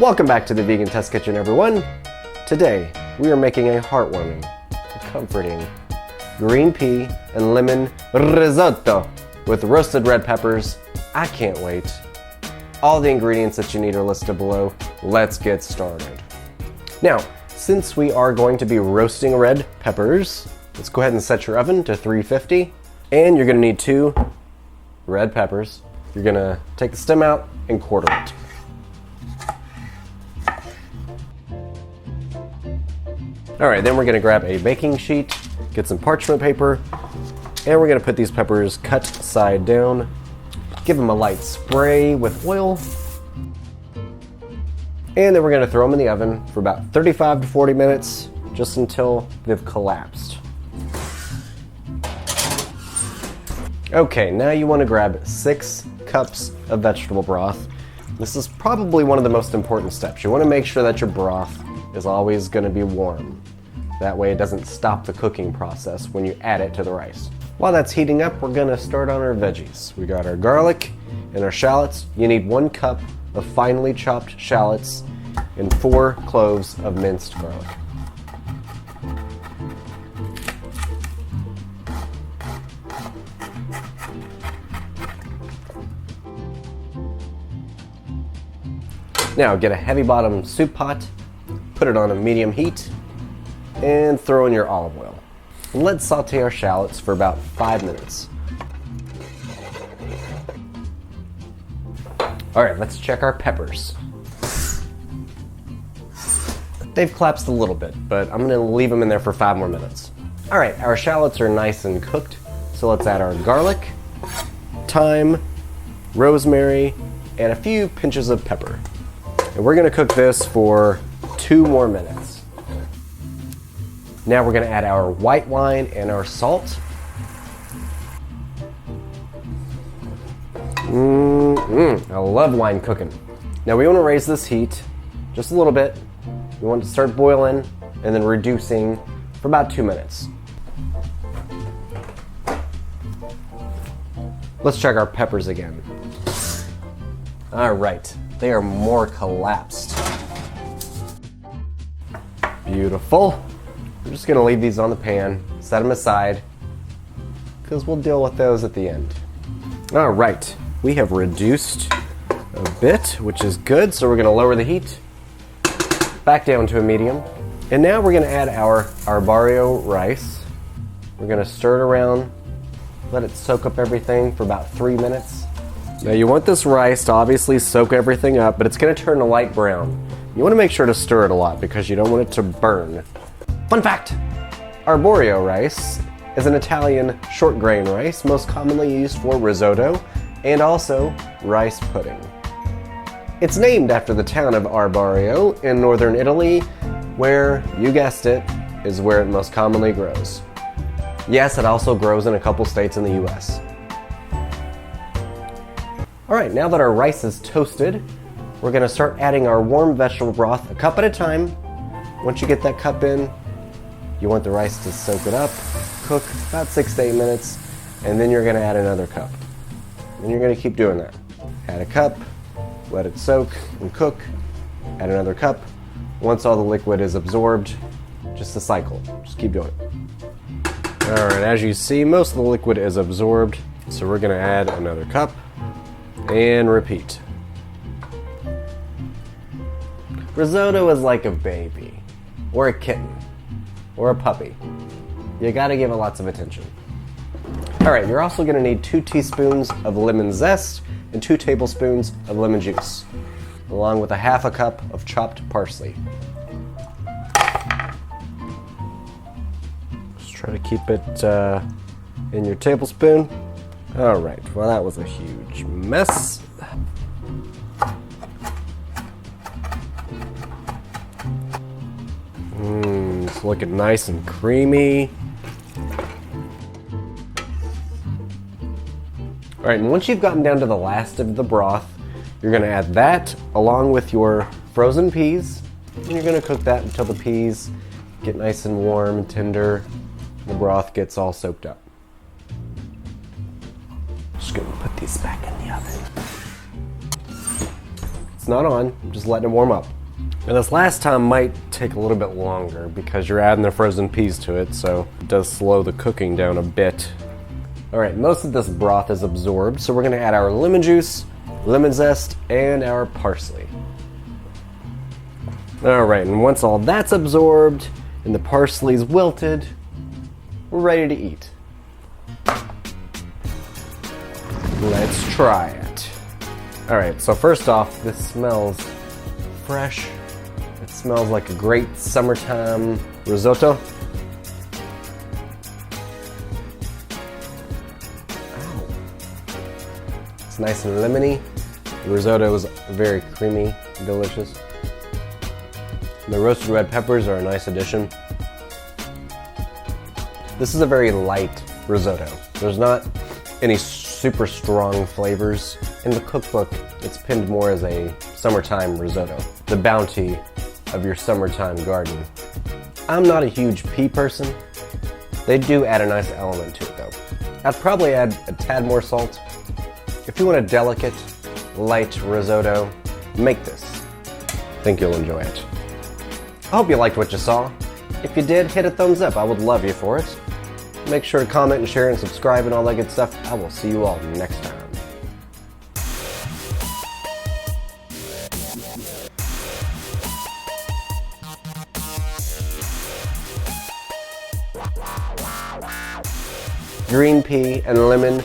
Welcome back to the Vegan Test Kitchen, everyone. Today, we are making a heartwarming, comforting green pea and lemon risotto with roasted red peppers. I can't wait. All the ingredients that you need are listed below. Let's get started. Now, since we are going to be roasting red peppers, let's go ahead and set your oven to 350. And you're gonna need 2 red peppers. You're gonna take the stem out and quarter it. All right, then we're gonna grab a baking sheet, get some parchment paper, and we're gonna put these peppers cut side down. Give them a light spray with oil. And then we're gonna throw them in the oven for about 35 to 40 minutes, just until they've collapsed. Okay, now you wanna grab 6 cups of vegetable broth. This is probably one of the most important steps. You wanna make sure that your broth is always gonna be warm. That way it doesn't stop the cooking process when you add it to the rice. While that's heating up, we're gonna start on our veggies. We got our garlic and our shallots. You need 1 cup of finely chopped shallots and 4 cloves of minced garlic. Now get a heavy bottom soup pot, put it on a medium heat, and throw in your olive oil. Let's saute our shallots for about 5 minutes. All right, let's check our peppers. They've collapsed a little bit, but I'm gonna leave them in there for 5 more minutes. All right, our shallots are nice and cooked, so let's add our garlic, thyme, rosemary, and a few pinches of pepper. And we're gonna cook this for 2 more minutes. Now we're gonna add our white wine and our salt. I love wine cooking. Now we wanna raise this heat just a little bit. We want it to start boiling and then reducing for about 2 minutes. Let's check our peppers again. All right, they are more collapsed. Beautiful. We're just gonna leave these on the pan, set them aside, because we'll deal with those at the end. All right, we have reduced a bit, which is good, so we're gonna lower the heat back down to a medium. And now we're gonna add our Arborio rice. We're gonna stir it around, let it soak up everything for about 3 minutes. Now you want this rice to obviously soak everything up, but it's gonna turn a light brown. You wanna make sure to stir it a lot because you don't want it to burn. Fun fact, Arborio rice is an Italian short grain rice, most commonly used for risotto and also rice pudding. It's named after the town of Arborio in northern Italy, where, you guessed it, is where it most commonly grows. Yes, it also grows in a couple states in the US. All right, now that our rice is toasted, we're gonna start adding our warm vegetable broth a cup at a time. Once you get that cup in, you want the rice to soak it up, cook about 6 to 8 minutes, and then you're gonna add another cup. And you're gonna keep doing that. Add a cup, let it soak and cook, add another cup. Once all the liquid is absorbed, just a cycle, just keep doing it. All right, as you see, most of the liquid is absorbed, so we're gonna add another cup and repeat. Risotto is like a baby, or a kitten, or a puppy. You gotta give it lots of attention. All right, you're also gonna need 2 teaspoons of lemon zest and 2 tablespoons of lemon juice, along with a half a cup of chopped parsley. Just try to keep it in your tablespoon. All right, well that was a huge mess. It's looking nice and creamy. All right, and once you've gotten down to the last of the broth, you're gonna add that along with your frozen peas, and you're gonna cook that until the peas get nice and warm and tender, and the broth gets all soaked up. Just gonna put these back in the oven. It's not on. I'm just letting it warm up. And this last time might take a little bit longer because you're adding the frozen peas to it, so it does slow the cooking down a bit. All right, most of this broth is absorbed, so we're gonna add our lemon juice, lemon zest, and our parsley. All right, and once all that's absorbed and the parsley's wilted, we're ready to eat. Let's try it. All right, so first off, this smells fresh. It smells like a great summertime risotto. Ow. It's nice and lemony. The risotto is very creamy, delicious. The roasted red peppers are a nice addition. This is a very light risotto. There's not any super strong flavors. In the cookbook, it's pinned more as a summertime risotto, the bounty of your summertime garden. I'm not a huge pea person. They do add a nice element to it though. I'd probably add a tad more salt. If you want a delicate, light risotto, make this. I think you'll enjoy it. I hope you liked what you saw. If you did, hit a thumbs up. I would love you for it. Make sure to comment and share and subscribe and all that good stuff. I will see you all next time. Green pea and lemon